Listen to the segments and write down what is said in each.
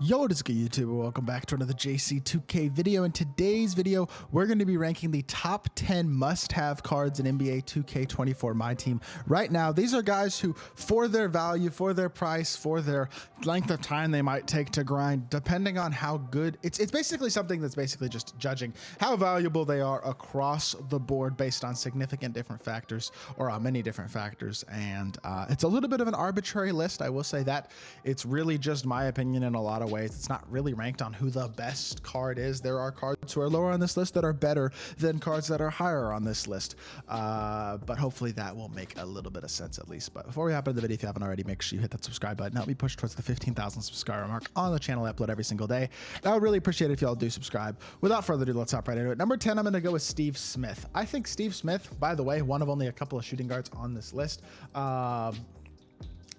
Yo, what is good, YouTube? Welcome back to another JC2K video. In today's video, we're going to be ranking the top 10 must-have cards in NBA 2K24 MyTEAM. Right now, these are guys who, for their value, for their price, for their length of time they might take to grind, depending on how good, it's basically something that's basically just judging how valuable they are across the board based on significant different factors, or many different factors. And it's a little bit of an arbitrary list. I will say that it's really just my opinion in a lot of ways. It's not really ranked on who the best card is. There are cards who are lower on this list that are better than cards that are higher on this list. But hopefully that will make a little bit of sense at least. But before we hop into the video, if you haven't already, make sure you hit that subscribe button. Help me push towards the 15,000 subscriber mark on the channel. I upload every single day. I would really appreciate it if y'all do subscribe. Without further ado, let's hop right into it. Number 10, I'm going to go with Steve Smith. I think Steve Smith, by the way, one of only a couple of shooting guards on this list.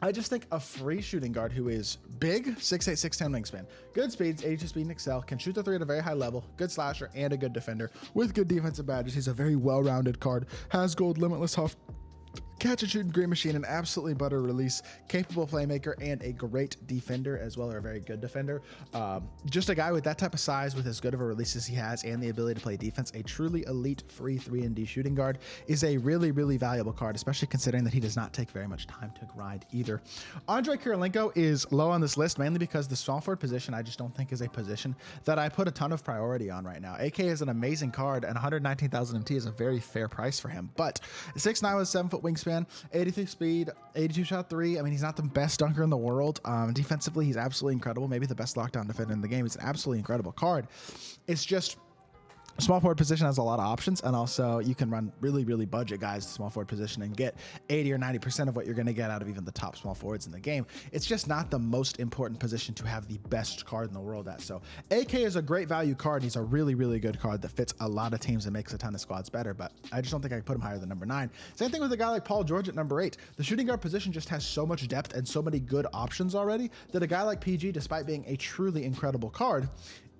I just think a free shooting guard who is big, 6'8", 6'10" wingspan, good speeds, 82 speed and excel, can shoot the three at a very high level, good slasher, and a good defender with good defensive badges. He's a very well-rounded card, has gold, limitless huff, catch and shoot and green machine, an absolutely butter release, capable playmaker, and a great defender as well, or a very good defender. Just a guy with that type of size, with as good of a release as he has and the ability to play defense, a truly elite free 3-and-D shooting guard is a really, really valuable card, especially considering that he does not take very much time to grind either. Andre Kirilenko is low on this list, mainly because the small forward position I just don't think is a position that I put a ton of priority on right now. AK is an amazing card, and 119,000 MT is a very fair price for him, but 6'9" with 7-foot wingspan, 83 speed, 82 shot three. I mean, he's not the best dunker in the world. Defensively, he's absolutely incredible. Maybe the best lockdown defender in the game. He's an absolutely incredible card. It's just small forward position has a lot of options, and also you can run really, really budget guys to small forward position and get 80 or 90% of what you're going to get out of even the top small forwards in the game. It's just not the most important position to have the best card in the world at. So AK is a great value card. He's a really, really good card that fits a lot of teams and makes a ton of squads better, but I just don't think I could put him higher than number 9. Same thing with a guy like Paul George at number 8. The shooting guard position just has so much depth and so many good options already that a guy like PG, despite being a truly incredible card,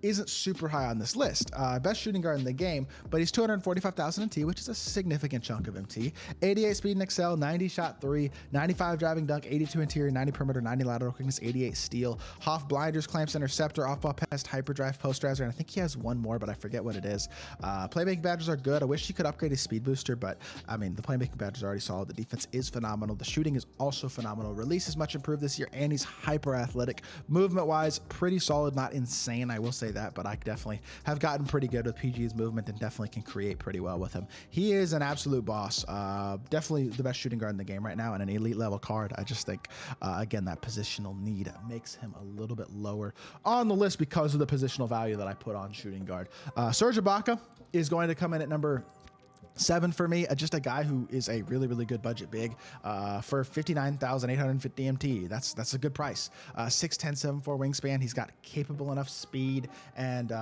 isn't super high on this list. Best shooting guard in the game, but he's 245,000 MT, which is a significant chunk of MT. 88 speed and excel, 90 shot three, 95 driving dunk, 82 interior, 90 perimeter, 90 lateral quickness, 88 steal. Hoff blinders, clamps, interceptor, off-ball pass, hyperdrive, posterizer, and I think he has one more, but I forget what it is. Playmaking badges are good. I wish he could upgrade his speed booster, but I mean, the playmaking badge is already solid. The defense is phenomenal. The shooting is also phenomenal. Release is much improved this year, and he's hyper athletic. Movement-wise, pretty solid, not insane, I will say that, but I definitely have gotten pretty good with PG's movement and definitely can create pretty well with him. He is an absolute boss. Definitely the best shooting guard in the game right now and an elite level card. I just think, again, that positional need makes him a little bit lower on the list because of the positional value that I put on shooting guard. Serge Ibaka is going to come in at number 7 for me. Just a guy who is a really, really good budget big for 59,850 MT. That's a good price. 6'10", 7'4" wingspan. He's got capable enough speed and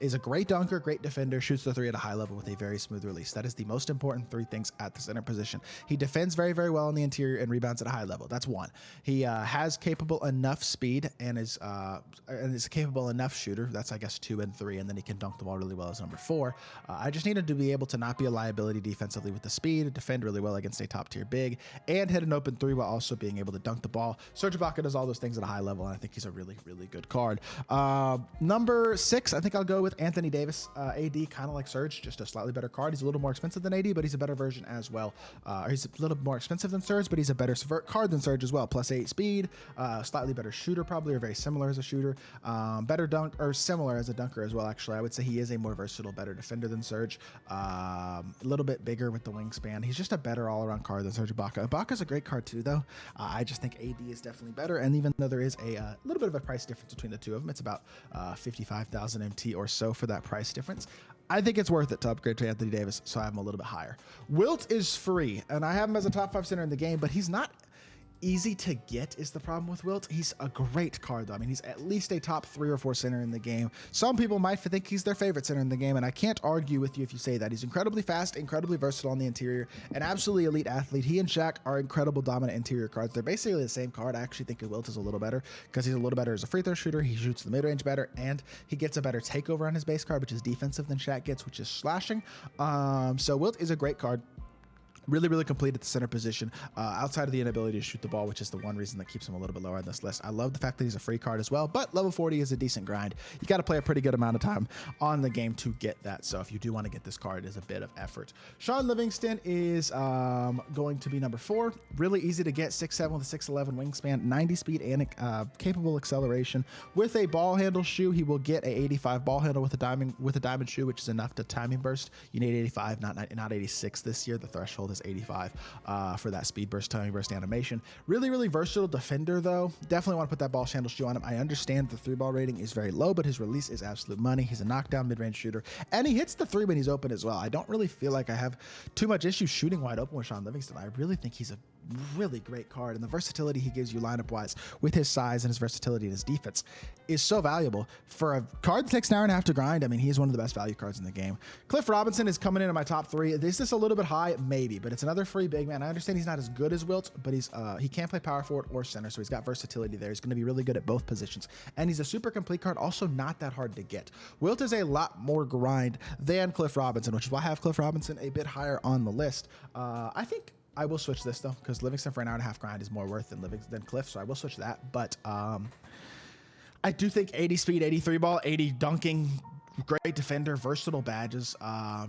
is a great dunker, great defender, shoots the three at a high level with a very smooth release. That is the most important 3 things at the center position. He defends very, very well in the interior and rebounds at a high level. That's 1. He has capable enough speed and is a capable enough shooter. That's, I guess, 2 and 3, and then he can dunk the ball really well as number 4. I just needed to be able to not be a liability defensively with the speed, defend really well against a top tier big, and hit an open 3 while also being able to dunk the ball. Serge Ibaka does all those things at a high level, and I think he's a really, really good card. Number 6, I think I'll go with Anthony Davis. AD, kind of like Serge, just a slightly better card. He's a little more expensive than AD, but he's a better version as well. He's a little more expensive than Serge, but he's a better card than Serge as well. Plus 8 speed, slightly better shooter probably, or very similar as a shooter. Better dunk, or similar as a dunker as well, actually. I would say he is a more versatile, better defender than Serge. A little bit bigger with the wingspan. He's just a better all-around card than Serge Ibaka. Ibaka's a great card too, though. I just think AD is definitely better, and even though there is a little bit of a price difference between the two of them, it's about 55,000 MT or so for that price difference. I think it's worth it to upgrade to Anthony Davis, so I have him a little bit higher. Wilt is free, and I have him as a top 5 center in the game, but he's not easy to get is the problem with Wilt. He's a great card, though. I mean, he's at least a top 3 or 4 center in the game. Some people might think he's their favorite center in the game, and I can't argue with you if you say that. He's incredibly fast, incredibly versatile on the interior, an absolutely elite athlete. He and Shaq are incredible dominant interior cards. They're basically the same card. I actually think Wilt is a little better because he's a little better as a free throw shooter. He shoots the mid-range better, and he gets a better takeover on his base card, which is defensive than Shaq gets, which is slashing. So Wilt is a great card. Really, really complete at the center position, outside of the inability to shoot the ball, which is the one reason that keeps him a little bit lower on this list. I love the fact that he's a free card as well, but level 40 is a decent grind. You got to play a pretty good amount of time on the game to get that. So if you do want to get this card, it is a bit of effort. Sean Livingston is going to be number 4. Really easy to get, 6'7" with a 6'11" wingspan, 90 speed, and capable acceleration. With a ball handle shoe, he will get a 85 ball handle with a diamond shoe, which is enough to timing burst. You need 85, not 86 this year. The threshold is 85 for that speed burst, timing burst animation. Really, really versatile defender, though. Definitely want to put that ball handle shoe on him. I understand the 3-ball rating is very low, but his release is absolute money. He's a knockdown mid-range shooter, and he hits the 3 when he's open as well. I don't really feel like I have too much issue shooting wide open with Sean Livingston. I really think he's a really great card, and the versatility he gives you lineup wise with his size and his versatility and his defense is so valuable for a card that takes an hour and a half to grind. I mean, he's one of the best value cards in the game. Cliff Robinson is coming into my top 3. Is this a little bit high? Maybe, but it's another free big man. I understand he's not as good as Wilt, but he can play power forward or center, so he's got versatility there. He's going to be really good at both positions, and he's a super complete card, also not that hard to get. Wilt is a lot more grind than Cliff Robinson, which is why I have Cliff Robinson a bit higher on the list. I think I will switch this though, because Livingston for an hour and a half grind is more worth than Cliff, so I will switch that. But I do think 80 speed, 83 ball, 80 dunking, great defender, versatile badges,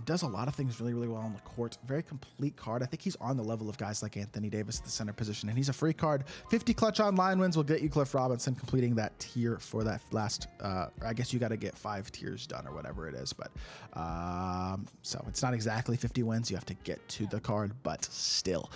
does a lot of things really, really well on the court. Very complete card. I think he's on the level of guys like Anthony Davis at the center position, and he's a free card. 50 clutch on line wins will get you Cliff Robinson completing that tier for that last, I guess you got to get 5 tiers done or whatever it is, but so it's not exactly 50 wins. You have to get to the card, but still,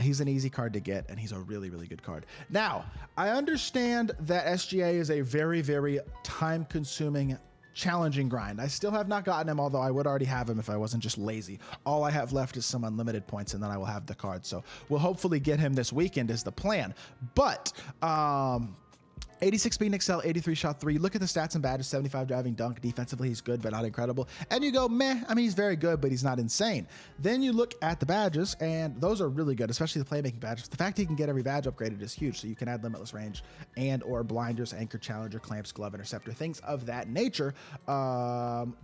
he's an easy card to get, and he's a really, really good card. Now, I understand that SGA is a very, very time-consuming, challenging grind. I still have not gotten him, although I would already have him if I wasn't just lazy. All I have left is some unlimited points, and then I will have the card. So we'll hopefully get him this weekend is the plan. But 86 speed and excel, 83 shot 3. Look at the stats and badges. 75 driving dunk. Defensively, he's good, but not incredible. And you go, meh. I mean, he's very good, but he's not insane. Then you look at the badges, and those are really good, especially the playmaking badges. The fact he can get every badge upgraded is huge, so you can add limitless range and or blinders, anchor, challenger, clamps, glove, interceptor, things of that nature.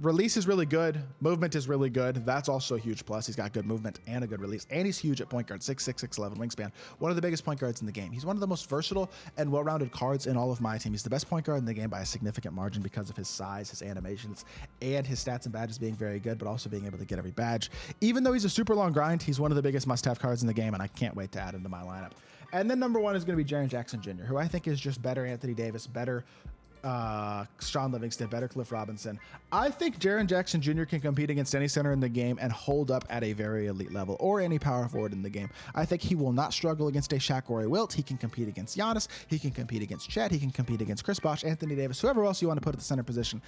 Release is really good. Movement is really good. That's also a huge plus. He's got good movement and a good release, and he's huge at point guard. 6'6", 6'11", wingspan. One of the biggest point guards in the game. He's one of the most versatile and well-rounded cards in all of my team. He's the best point guard in the game by a significant margin because of his size, his animations, and his stats and badges being very good, but also being able to get every badge. Even though he's a super long grind, he's one of the biggest must-have cards in the game, and I can't wait to add him to my lineup. And then number 1 is going to be Jaren Jackson Jr., who I think is just better Anthony Davis, better Sean Livingston, better Cliff Robinson. I think Jaren Jackson Jr. can compete against any center in the game and hold up at a very elite level, or any power forward in the game. I think he will not struggle against a Shaq or a Wilt. He can compete against Giannis. He can compete against Chet. He can compete against Chris Bosh, Anthony Davis, whoever else you want to put at the center position.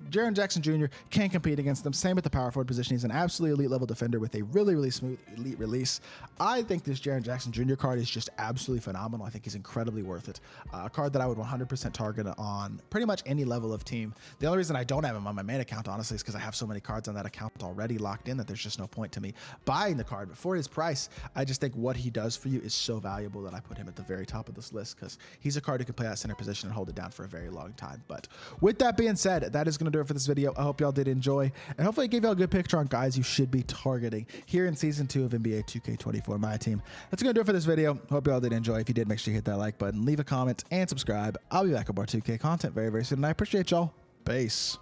Jaren Jackson Jr. can compete against them. Same at the power forward position. He's an absolutely elite level defender with a really, really smooth elite release. I think this Jaren Jackson Jr. card is just absolutely phenomenal. I think he's incredibly worth it. A card that I would 100% target on pretty much any level of team. The only reason I don't have him on my main account, honestly, is because I have so many cards on that account already locked in that there's just no point to me buying the card. But for his price, I just think what he does for you is so valuable that I put him at the very top of this list, because he's a card who can play that center position and hold it down for a very long time. But with that being said, that is going to do it for this video. I hope y'all did enjoy, and hopefully it gave y'all a good picture on guys you should be targeting here in Season 2 of NBA 2K24 My Team. That's going to do it for this video. Hope y'all did enjoy. If you did, make sure you hit that like button, leave a comment, and subscribe. I'll be back with more 2K content very, very soon, and I appreciate y'all. Peace.